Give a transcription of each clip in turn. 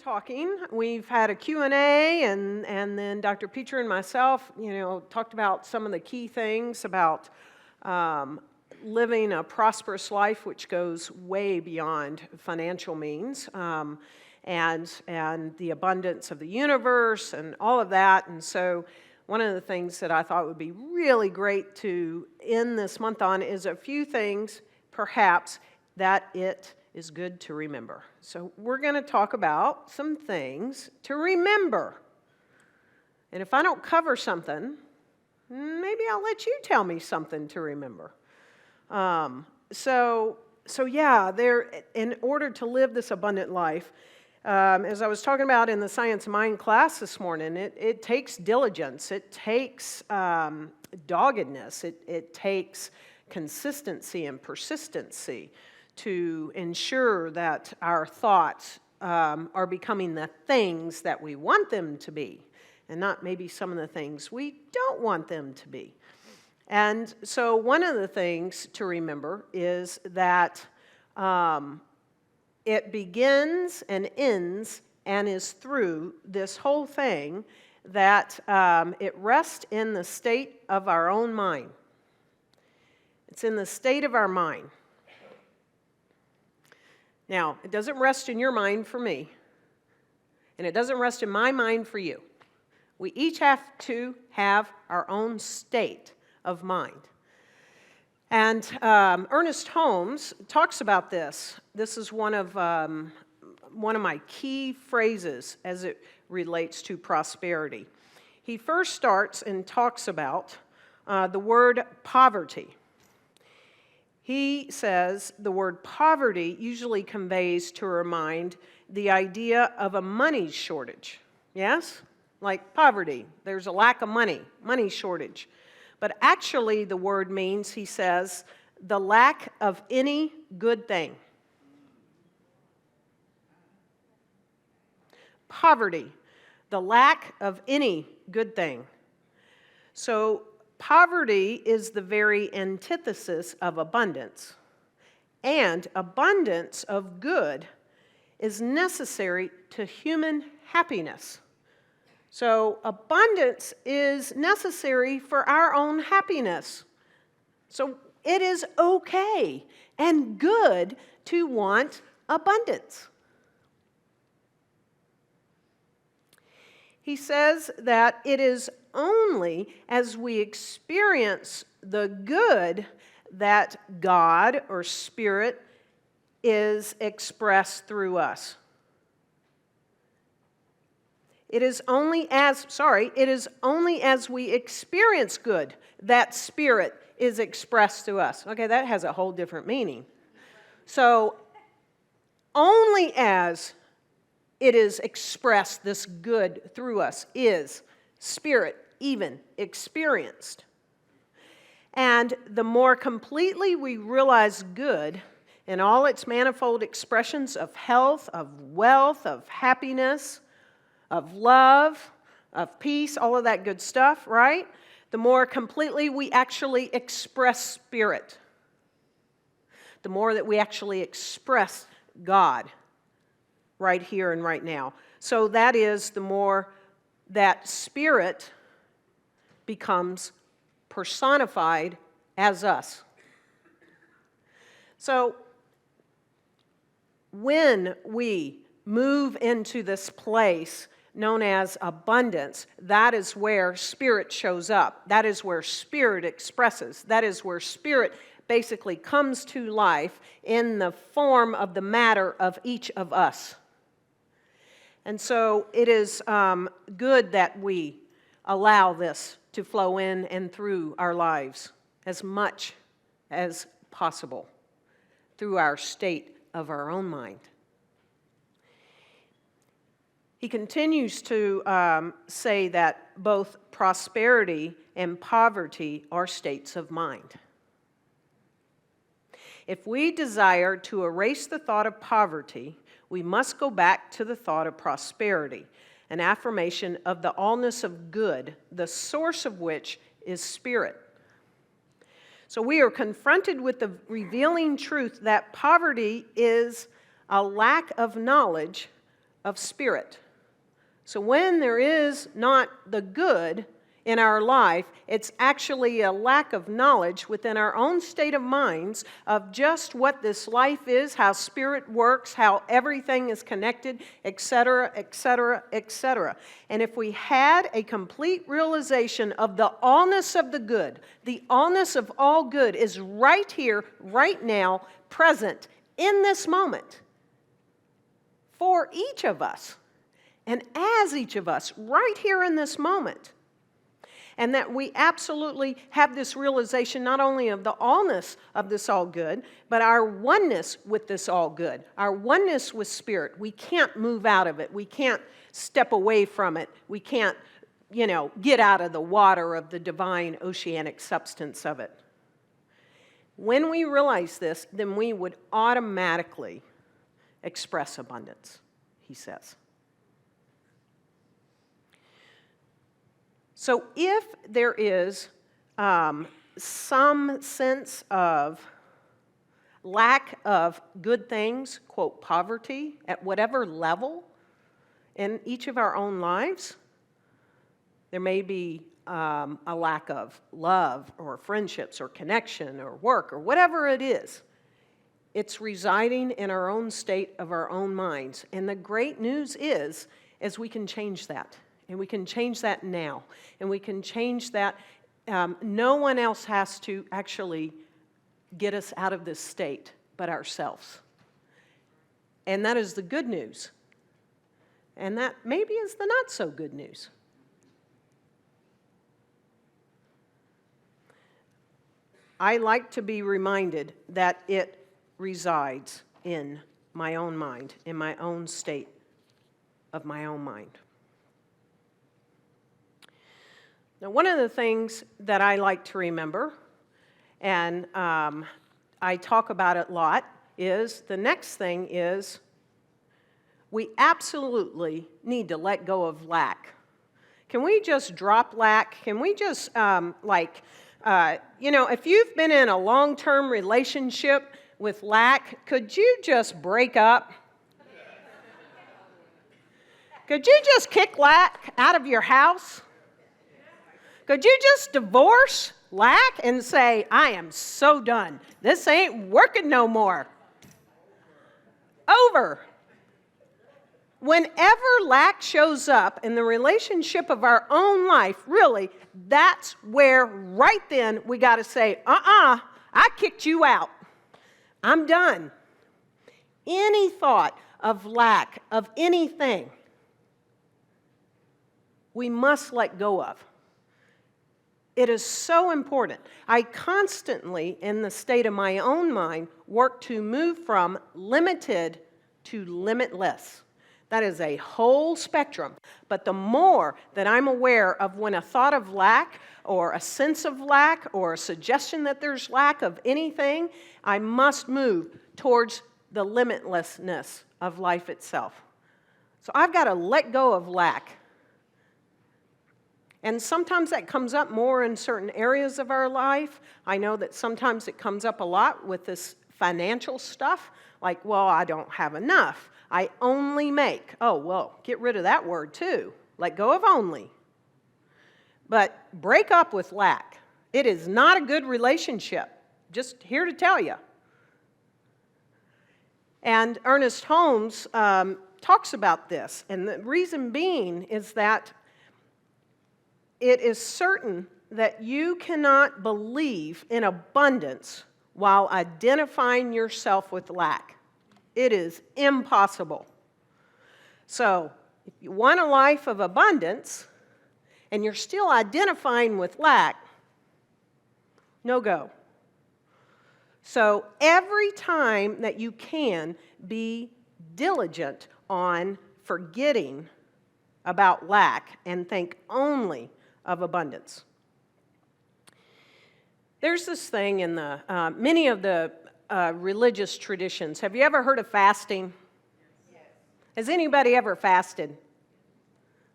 talking. We've had a Q&A, and then Dr. Peter and myself, talked about some of the key things about living a prosperous life, which goes way beyond financial means, and the abundance of the universe and all of that. And so one of the things that I thought would be really great to end this month on is a few things, perhaps, that it is good to remember. So we're going to talk about some things to remember. And if I don't cover something, maybe I'll let you tell me something to remember. So yeah, in order to live this abundant life, as I was talking about in the Science of Mind class this morning, it takes diligence, it takes doggedness, it takes consistency and persistency to ensure that our thoughts are becoming the things that we want them to be, and not maybe some of the things we don't want them to be. And so one of the things to remember is that it begins and ends and is through this whole thing that it rests in the state of our own mind. It's in the state of our mind. Now, it doesn't rest in your mind for me, and it doesn't rest in my mind for you. We each have to have our own state of mind. And Ernest Holmes talks about this. This is one of my key phrases as it relates to prosperity. He first starts and talks about the word poverty. He says the word poverty usually conveys to our mind the idea of a money shortage. Yes? Like poverty. There's a lack of money shortage. But actually the word means, he says, the lack of any good thing. Poverty, the lack of any good thing. So poverty is the very antithesis of abundance, and abundance of good is necessary to human happiness. So abundance is necessary for our own happiness. So it is okay and good to want abundance. He says that it is only as we experience the good that God or Spirit is expressed through us. It is only as we experience good that Spirit is expressed to us. Okay, that has a whole different meaning. So, only as it is expressed, this good through us, is Spirit even experienced. And the more completely we realize good in all its manifold expressions of health, of wealth, of happiness, of love, of peace, all of that good stuff, right? The more completely we actually express Spirit. The more that we actually express God right here and right now. So that is, the more that Spirit becomes personified as us. So when we move into this place known as abundance, that is where Spirit shows up. That is where Spirit expresses. That is where Spirit basically comes to life in the form of the matter of each of us. And so it is good that we allow this to flow in and through our lives as much as possible through our state of our own mind. He continues to say that both prosperity and poverty are states of mind. If we desire to erase the thought of poverty, we must go back to the thought of prosperity, an affirmation of the allness of good, the source of which is Spirit. So we are confronted with the revealing truth that poverty is a lack of knowledge of spirit. So when there is not the good in our life, it's actually a lack of knowledge within our own state of minds of just what this life is, how spirit works, how everything is connected, etc., etc., etc. And if we had a complete realization of the allness of the good, the allness of all good is right here, right now, present in this moment for each of us and as each of us right here in this moment. And that we absolutely have this realization not only of the allness of this all good, but our oneness with this all good, our oneness with spirit. We can't move out of it. We can't step away from it. We can't, get out of the water of the divine oceanic substance of it. When we realize this, then we would automatically express abundance, he says. So if there is some sense of lack of good things, quote, poverty, at whatever level in each of our own lives, there may be a lack of love or friendships or connection or work or whatever it is. It's residing in our own state of our own minds. And the great news is we can change that. And we can change that now. And we can change that. No one else has to actually get us out of this state but ourselves. And that is the good news. And that maybe is the not so good news. I like to be reminded that it resides in my own mind, in my own state of my own mind. Now, one of the things that I like to remember, and I talk about it a lot, is the next thing is we absolutely need to let go of lack. Can we just drop lack? Can we just, if you've been in a long-term relationship with lack, could you just break up? Could you just kick lack out of your house? Could you just divorce lack and say, I am so done. This ain't working no more. Over. Whenever lack shows up in the relationship of our own life, really, that's where right then we got to say, I kicked you out. I'm done. Any thought of lack of anything, we must let go of. It is so important. I constantly, in the state of my own mind, work to move from limited to limitless. That is a whole spectrum. But the more that I'm aware of when a thought of lack or a sense of lack or a suggestion that there's lack of anything, I must move towards the limitlessness of life itself. So I've got to let go of lack. And sometimes that comes up more in certain areas of our life. I know that sometimes it comes up a lot with this financial stuff. Like, well, I don't have enough. I only make. Oh, well, get rid of that word too. Let go of only. But break up with lack. It is not a good relationship. Just here to tell you. And Ernest Holmes talks about this. And the reason being is that it is certain that you cannot believe in abundance while identifying yourself with lack. It is impossible. So, if you want a life of abundance and you're still identifying with lack, no go. So, every time that you can, be diligent on forgetting about lack and think only of abundance. There's this thing in the many of the religious traditions. Have you ever heard of fasting? Yes. Has anybody ever fasted?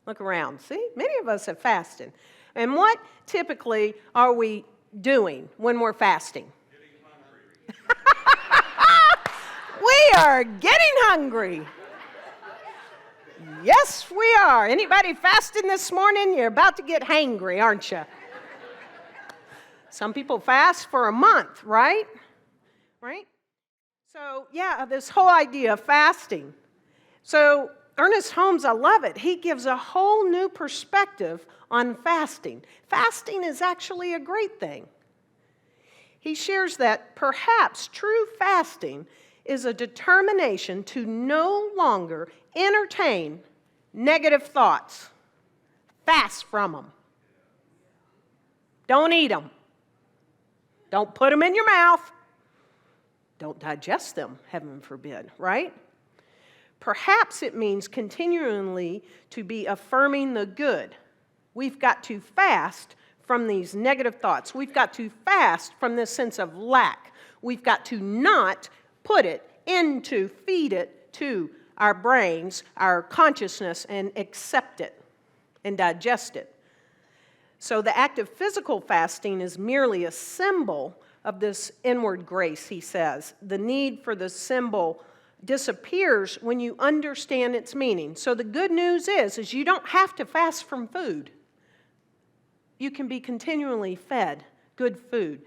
Look around. See, many of us have fasted. And what typically are we doing when we're fasting? Getting hungry. We are getting hungry. Yes, we are. Anybody fasting this morning? You're about to get hangry, aren't you? Some people fast for a month, right? Right? So, yeah, this whole idea of fasting. So, Ernest Holmes, I love it. He gives a whole new perspective on fasting. Fasting is actually a great thing. He shares that perhaps true fasting is a determination to no longer entertain negative thoughts. Fast from them. Don't eat them. Don't put them in your mouth. Don't digest them, heaven forbid, right? Perhaps it means continually to be affirming the good. We've got to fast from these negative thoughts. We've got to fast from this sense of lack. We've got to not feed it to our brains, our consciousness, and accept it and digest it. So the act of physical fasting is merely a symbol of this inward grace, he says. The need for the symbol disappears when you understand its meaning. So the good news is you don't have to fast from food. You can be continually fed good food.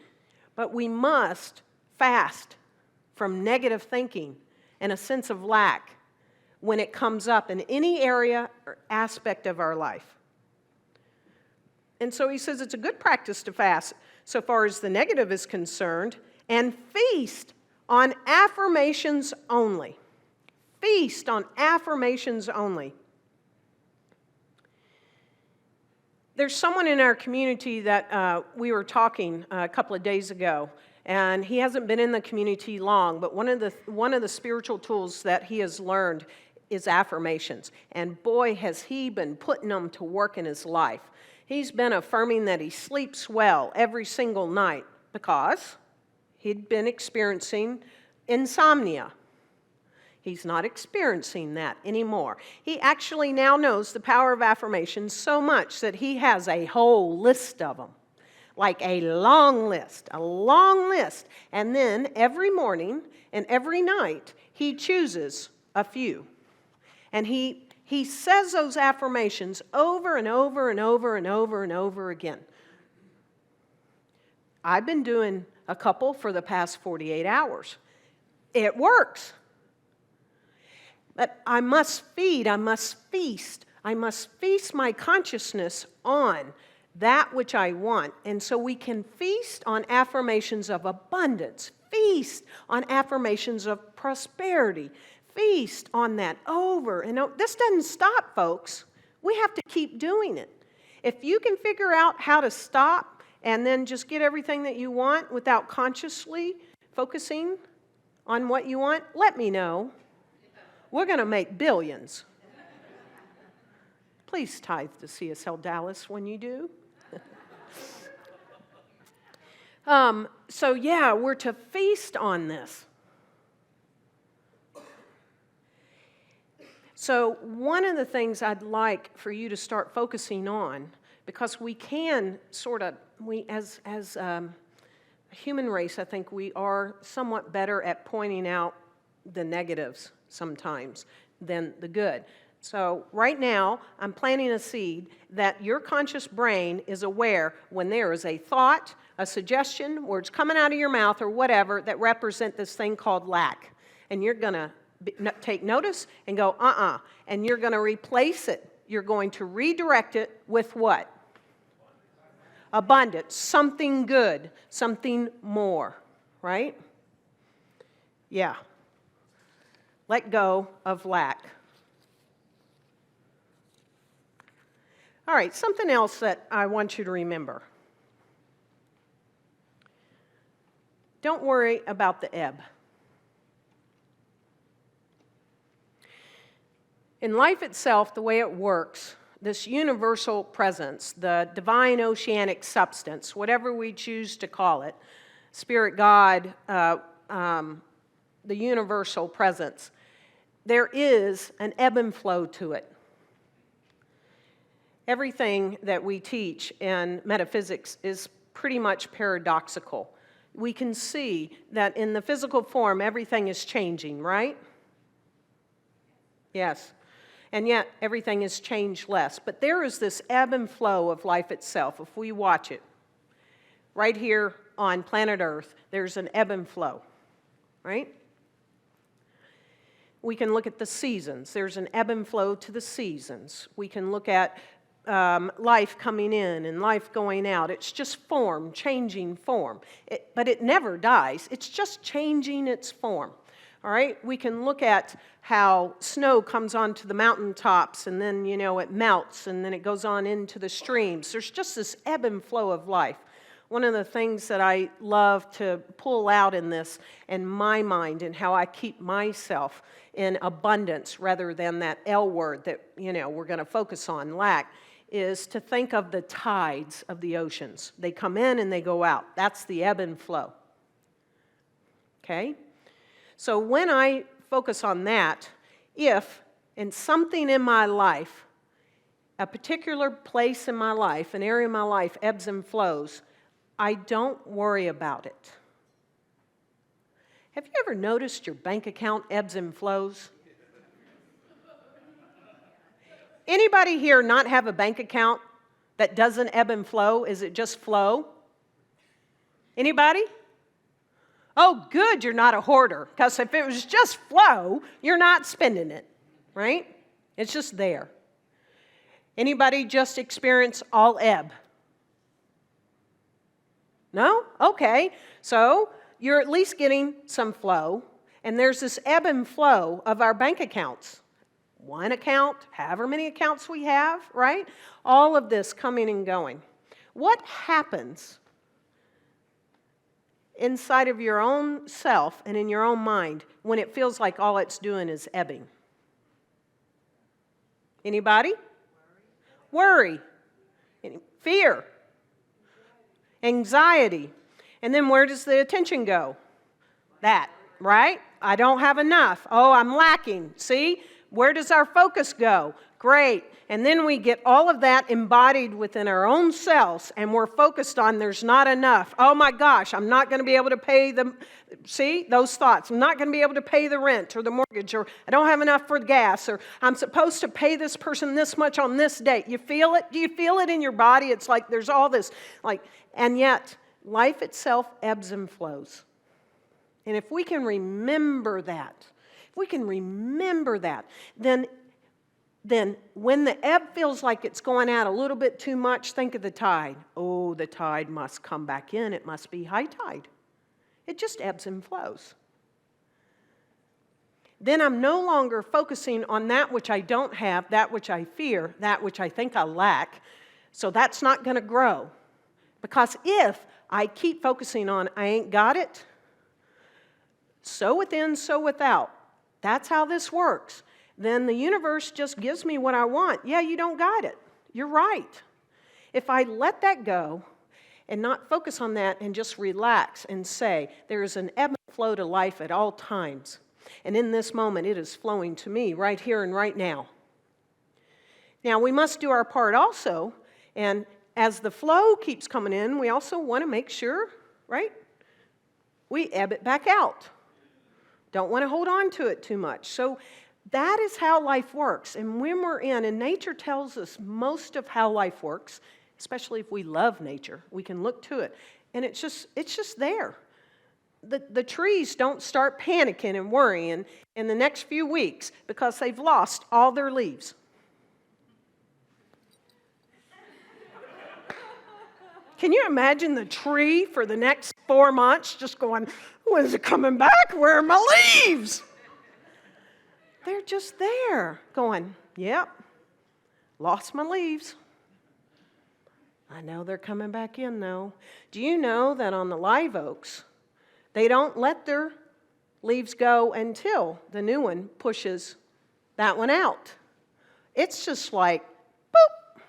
But we must fast from negative thinking and a sense of lack when it comes up in any area or aspect of our life. And so he says it's a good practice to fast so far as the negative is concerned, and feast on affirmations only. Feast on affirmations only. There's someone in our community that we were talking a couple of days ago, and he hasn't been in the community long, but one of the spiritual tools that he has learned is affirmations. And boy, has he been putting them to work in his life. He's been affirming that he sleeps well every single night because he'd been experiencing insomnia. He's not experiencing that anymore. He actually now knows the power of affirmations so much that he has a whole list of them, like a long list. And then every morning and every night, he chooses a few. And he says those affirmations over and over and over and over and over again. I've been doing a couple for the past 48 hours. It works. But I must feast my consciousness on that which I want. And so we can feast on affirmations of abundance, feast on affirmations of prosperity, feast on that over and over. This doesn't stop, folks. We have to keep doing it. If you can figure out how to stop and then just get everything that you want without consciously focusing on what you want, let me know. We're going to make billions. Please tithe to CSLDallas when you do. So yeah, we're to feast on this. So one of the things I'd like for you to start focusing on, because we can as a human race, I think we are somewhat better at pointing out the negatives sometimes than the good. So right now, I'm planting a seed that your conscious brain is aware when there is a thought, a suggestion, words coming out of your mouth or whatever that represent this thing called lack. And you're going to take notice and go, and you're going to replace it. You're going to redirect it with what? Abundance, something good, something more, right? Yeah. Let go of lack. All right, something else that I want you to remember. Don't worry about the ebb. In life itself, the way it works, this universal presence, the divine oceanic substance, whatever we choose to call it, Spirit, God, the universal presence, there is an ebb and flow to it. Everything that we teach in metaphysics is pretty much paradoxical. We can see that in the physical form, everything is changing, right? Yes. And yet, everything has changed less. But there is this ebb and flow of life itself, if we watch it. Right here on planet Earth, there's an ebb and flow, right? We can look at the seasons. There's an ebb and flow to the seasons. We can look at life coming in and life going out. It's just form, changing form. But it never dies. It's just changing its form. All right? We can look at how snow comes onto the mountaintops and then, it melts and then it goes on into the streams. There's just this ebb and flow of life. One of the things that I love to pull out in this, in my mind, and how I keep myself in abundance rather than that L word that, we're going to focus on, lack, is to think of the tides of the oceans. They come in and they go out. That's the ebb and flow. Okay? So when I focus on that, if in something in my life, a particular place in my life, an area of my life ebbs and flows, I don't worry about it. Have you ever noticed your bank account ebbs and flows? Anybody here not have a bank account that doesn't ebb and flow? Is it just flow? Anybody? Oh, good, you're not a hoarder. Because if it was just flow, you're not spending it, right? It's just there. Anybody just experience all ebb? No? Okay. So you're at least getting some flow. And there's this ebb and flow of our bank accounts. One account, however many accounts we have, right? All of this coming and going. What happens inside of your own self and in your own mind when it feels like all it's doing is ebbing? Anybody? Worry. Fear. Anxiety. And then where does the attention go? That, right? I don't have enough. Oh, I'm lacking. See? Where does our focus go? Great. And then we get all of that embodied within our own selves, and we're focused on there's not enough. Oh my gosh, I'm not going to be able to pay the, see, those thoughts. I'm not going to be able to pay the rent or the mortgage, or I don't have enough for gas, or I'm supposed to pay this person this much on this date. You feel it? Do you feel it in your body? It's like there's all this, and yet life itself ebbs and flows. And if we can remember that, then when the ebb feels like it's going out a little bit too much, think of the tide. Oh, the tide must come back in. It must be high tide. It just ebbs and flows. Then I'm no longer focusing on that which I don't have, that which I fear, that which I think I lack. So that's not going to grow. Because if I keep focusing on I ain't got it, so within, so without, that's how this works. Then the universe just gives me what I want. Yeah, you don't got it. You're right. If I let that go and not focus on that and just relax and say, there is an ebb and flow to life at all times. And in this moment, it is flowing to me right here and right now. Now, we must do our part also. And as the flow keeps coming in, we also want to make sure, right, we ebb it back out. Don't want to hold on to it too much. So that is how life works. And when we're in, and nature tells us most of how life works, especially if we love nature, we can look to it. And it's just there. The trees don't start panicking and worrying in the next few weeks because they've lost all their leaves. Can you imagine the tree for the next 4 months just going, when is it coming back? Where are my leaves? They're just there going, yep, lost my leaves. I know they're coming back in though. Do you know that on the live oaks, they don't let their leaves go until the new one pushes that one out? It's just like, boop.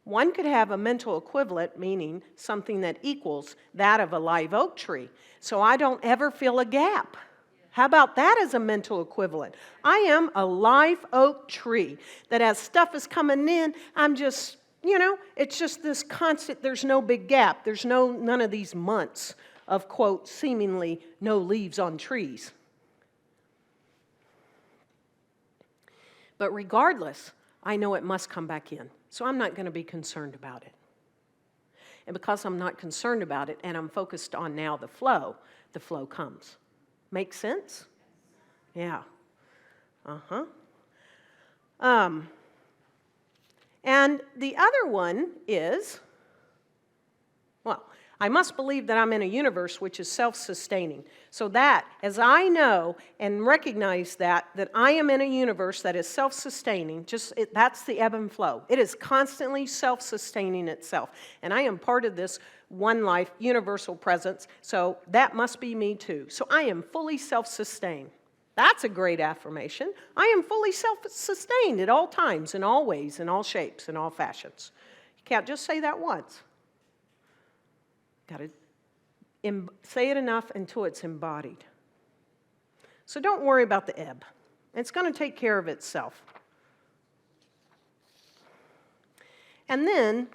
One could have a mental equivalent, meaning something that equals that of a live oak tree. So I don't ever feel a gap. How about that as a mental equivalent? I am a live oak tree that as stuff is coming in, I'm just, it's just this constant, there's no big gap. There's none of these months of, quote, seemingly no leaves on trees. But regardless, I know it must come back in. So I'm not going to be concerned about it. And because I'm not concerned about it and I'm focused on now the flow comes. Make sense? Yeah. Uh-huh. And the other one is, well, I must believe that I'm in a universe which is self-sustaining. So that, as I know and recognize that I am in a universe that is self-sustaining, that's the ebb and flow. It is constantly self-sustaining itself. And I am part of this one life, universal presence, so that must be me too. So I am fully self-sustained. That's a great affirmation. I am fully self-sustained at all times, in all ways, in all shapes, in all fashions. You can't just say that once. Got to say it enough until it's embodied. So don't worry about the ebb. It's going to take care of itself. And then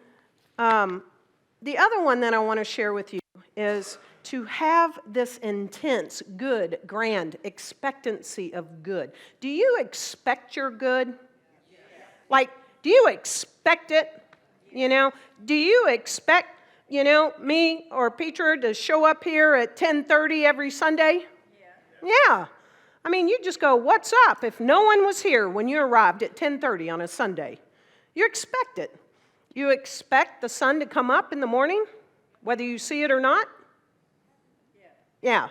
the other one that I want to share with you is to have this intense, good, grand expectancy of good. Do you expect your good? Like, do you expect it? You know, do you expect, me or Petra to show up here at 10:30 every Sunday? Yeah. I mean, you just go, what's up? If no one was here when you arrived at 10:30 on a Sunday, you expect it. You expect the sun to come up in the morning, whether you see it or not? Yeah.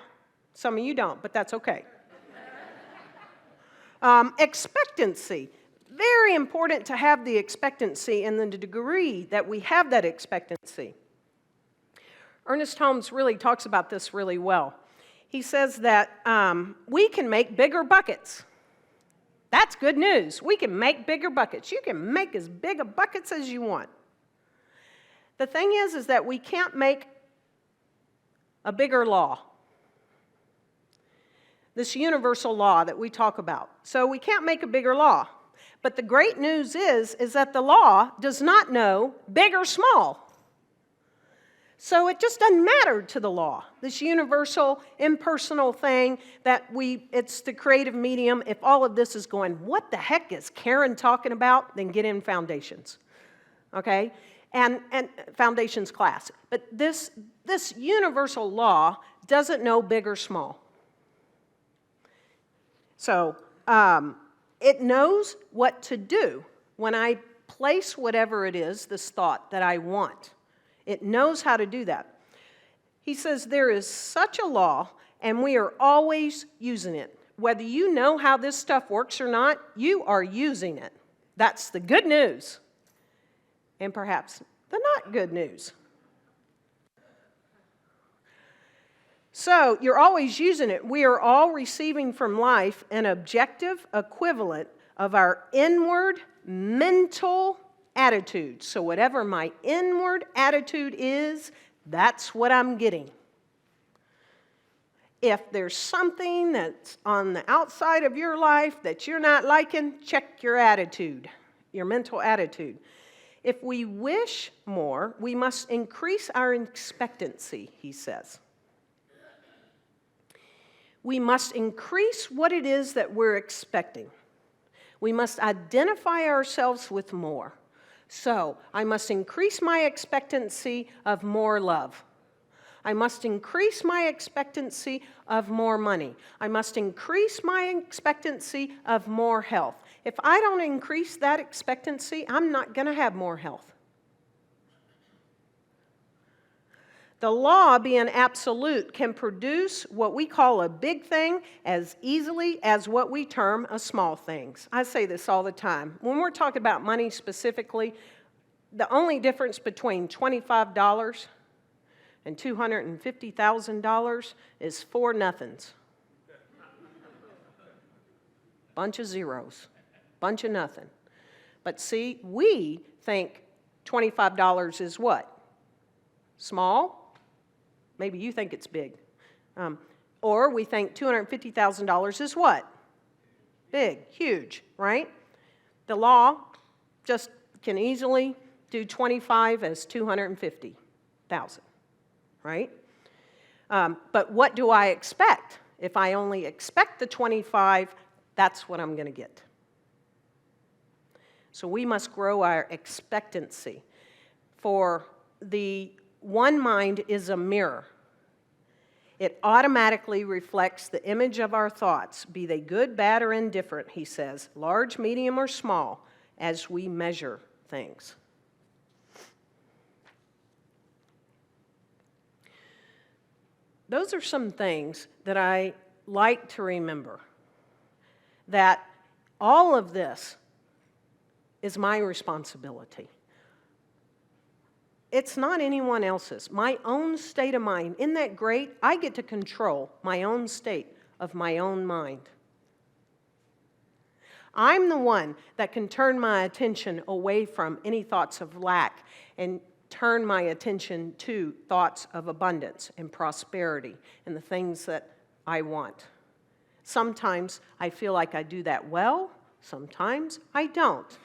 Some of you don't, but that's okay. Expectancy. Very important to have the expectancy and the degree that we have that expectancy. Ernest Holmes really talks about this really well. He says that we can make bigger buckets. That's good news. We can make bigger buckets. You can make as big a buckets as you want. The thing is that we can't make a bigger law. This universal law that we talk about. So we can't make a bigger law. But the great news is that the law does not know big or small. So it just doesn't matter to the law. This universal, impersonal thing it's the creative medium. If all of this is going, what the heck is Karen talking about? Then get in foundations, okay? And foundations class. But this universal law doesn't know big or small. So it knows what to do when I place whatever it is, this thought that I want. It knows how to do that. He says there is such a law, and we are always using it. Whether you know how this stuff works or not, you are using it. That's the good news. And perhaps the not good news. So you're always using it. We are all receiving from life an objective equivalent of our inward mental attitude. So whatever my inward attitude is, that's what I'm getting. If there's something that's on the outside of your life that you're not liking, check your attitude, your mental attitude. If we wish more, we must increase our expectancy, he says. We must increase what it is that we're expecting. We must identify ourselves with more. So, I must increase my expectancy of more love. I must increase my expectancy of more money. I must increase my expectancy of more health. If I don't increase that expectancy, I'm not going to have more health. The law, being absolute, can produce what we call a big thing as easily as what we term a small thing. I say this all the time. When we're talking about money specifically, the only difference between $25 and $250,000 is 4 nothings. Bunch of zeros. Bunch of nothing. But see, we think $25 is what? Small? Maybe you think it's big. Or we think $250,000 is what? Big, huge, right? The law just can easily do 25 as 250,000, right? But what do I expect? If I only expect the 25, that's what I'm going to get. So we must grow our expectancy. For the one mind is a mirror. It automatically reflects the image of our thoughts, be they good, bad, or indifferent, he says, large, medium, or small, as we measure things. Those are some things that I like to remember, that all of this is my responsibility. It's not anyone else's. My own state of mind. Isn't that great? I get to control my own state of my own mind. I'm the one that can turn my attention away from any thoughts of lack and turn my attention to thoughts of abundance and prosperity and the things that I want. Sometimes I feel like I do that well, sometimes I don't.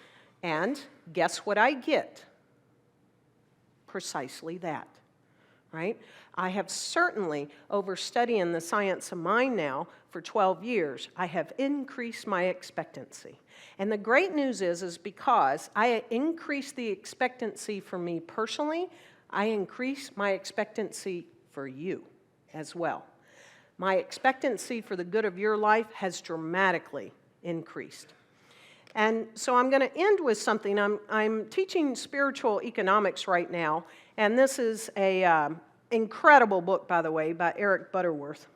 And guess what I get? Precisely that, right? I have certainly, over studying the science of mind now for 12 years, I have increased my expectancy. And the great news is because I increase the expectancy for me personally, I increase my expectancy for you as well. My expectancy for the good of your life has dramatically increased. And so I'm going to end with something. I'm teaching spiritual economics right now, and this is a incredible book, by the way, by Eric Butterworth,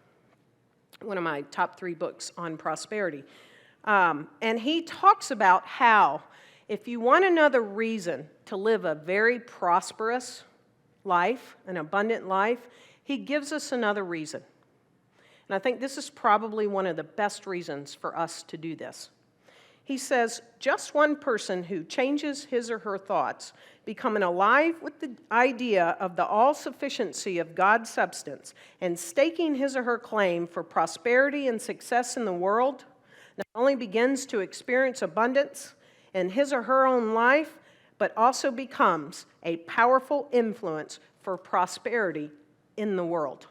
one of my top 3 books on prosperity. And he talks about how if you want another reason to live a very prosperous life, an abundant life, he gives us another reason. And I think this is probably one of the best reasons for us to do this. He says, just one person who changes his or her thoughts, becoming alive with the idea of the all-sufficiency of God's substance, and staking his or her claim for prosperity and success in the world, not only begins to experience abundance in his or her own life, but also becomes a powerful influence for prosperity in the world.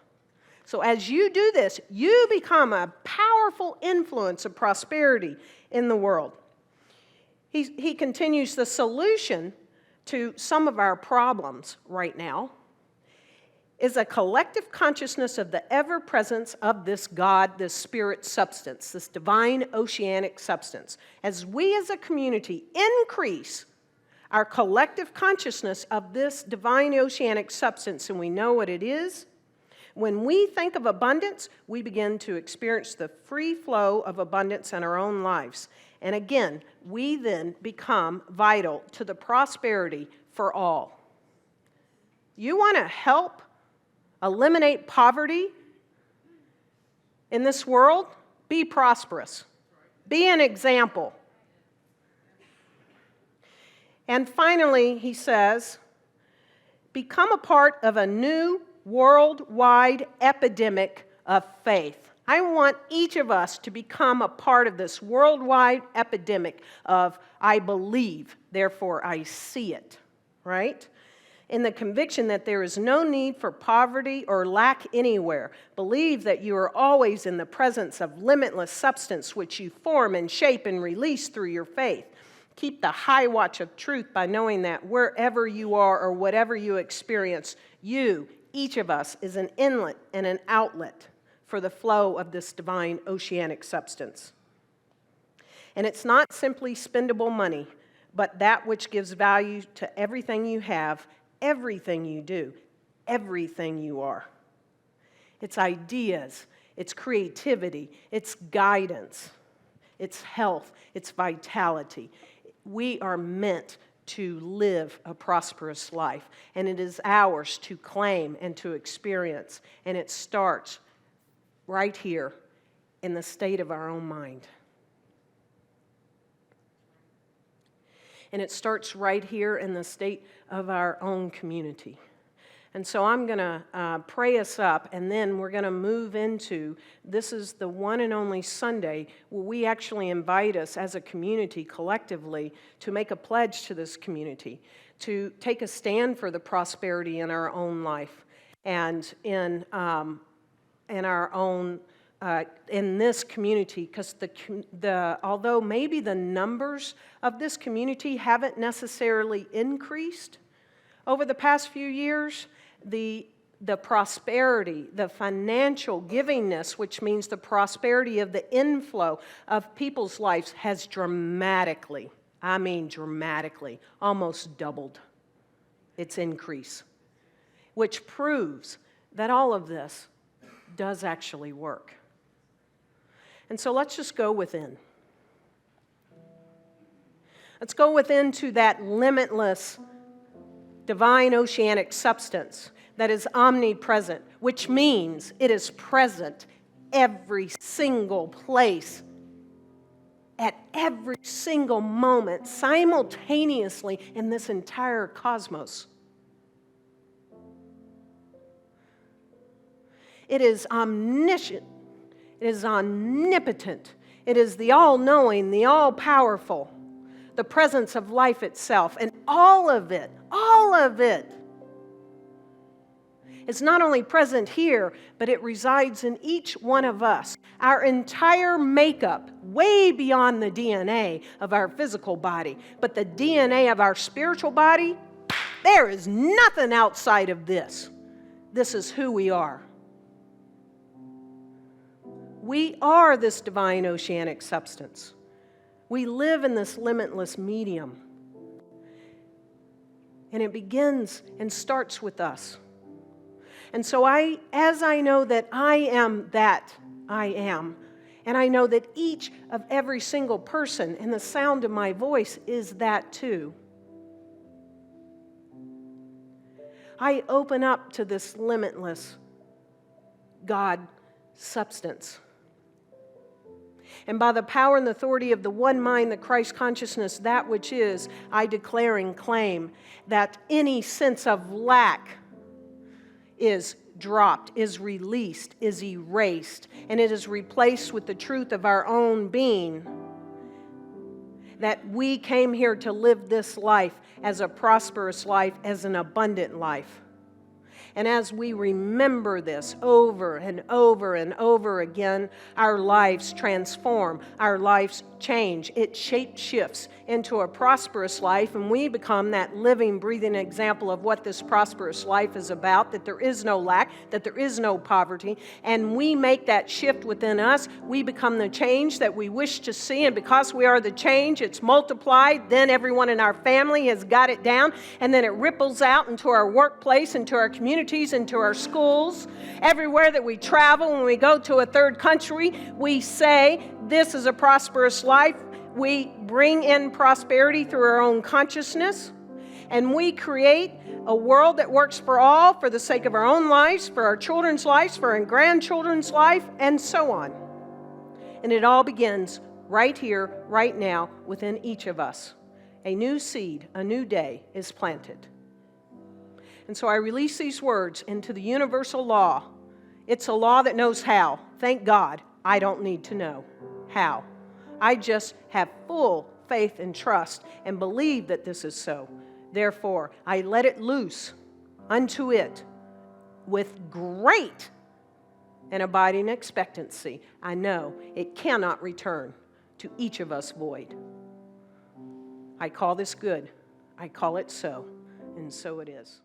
So as you do this, you become a powerful influence of prosperity in the world. He continues, the solution to some of our problems right now is a collective consciousness of the ever-presence of this God, this spirit substance, this divine oceanic substance. As we as a community increase our collective consciousness of this divine oceanic substance, and we know what it is, when we think of abundance, we begin to experience the free flow of abundance in our own lives. And again, we then become vital to the prosperity for all. You want to help eliminate poverty in this world? Be prosperous. Be an example. And finally, he says, become a part of a new worldwide epidemic of faith. I want each of us to become a part of this worldwide epidemic of I believe, therefore I see it, right? In the conviction that there is no need for poverty or lack anywhere. Believe that you are always in the presence of limitless substance which you form and shape and release through your faith. Keep the high watch of truth by knowing that wherever you are or whatever you experience, you, each of us, is an inlet and an outlet for the flow of this divine oceanic substance. And it's not simply spendable money, but that which gives value to everything you have, everything you do, everything you are. It's ideas, it's creativity, it's guidance, it's health, it's vitality. We are meant to live a prosperous life, and it is ours to claim and to experience, and it starts right here in the state of our own mind. And it starts right here in the state of our own community. And so I'm going to pray us up, and then we're going to move into, this is the one and only Sunday where we actually invite us as a community collectively to make a pledge to this community, to take a stand for the prosperity in our own life and in our own in this community, because although maybe the numbers of this community haven't necessarily increased over the past few years, the prosperity, the financial givingness, which means the prosperity of the inflow of people's lives, has dramatically, almost doubled its increase, which proves that all of this does actually work. And so let's just go within. Let's go within to that limitless divine oceanic substance that is omnipresent, which means it is present every single place, at every single moment, simultaneously in this entire cosmos. It is omniscient. It is omnipotent. It is the all-knowing, the all-powerful, the presence of life itself. And all of it is not only present here, but it resides in each one of us. Our entire makeup, way beyond the DNA of our physical body, but the DNA of our spiritual body, there is nothing outside of this. This is who we are. We are this divine oceanic substance. We live in this limitless medium. And it begins and starts with us. And so as I know that I am that I am, and I know that each of every single person in the sound of my voice is that too, I open up to this limitless God substance. And by the power and authority of the one mind, the Christ consciousness, that which is, I declare and claim that any sense of lack is dropped, is released, is erased, and it is replaced with the truth of our own being, that we came here to live this life as a prosperous life, as an abundant life. And as we remember this over and over and over again, our lives transform, our lives change. It shape-shifts into a prosperous life, and we become that living, breathing example of what this prosperous life is about, that there is no lack, that there is no poverty, and we make that shift within us. We become the change that we wish to see, and because we are the change, it's multiplied. Then everyone in our family has got it down, and then it ripples out into our workplace, into our communities, into our schools. Everywhere that we travel, when we go to a third country, we say, this is a prosperous life. We bring in prosperity through our own consciousness, and we create a world that works for all, for the sake of our own lives, for our children's lives, for our grandchildren's life, and so on. And it all begins right here, right now, within each of us. A new seed, a new day is planted. And so I release these words into the universal law. It's a law that knows how. Thank God, I don't need to know how. I just have full faith and trust and believe that this is so. Therefore, I let it loose unto it with great and abiding expectancy. I know it cannot return to each of us void. I call this good. I call it so, and so it is.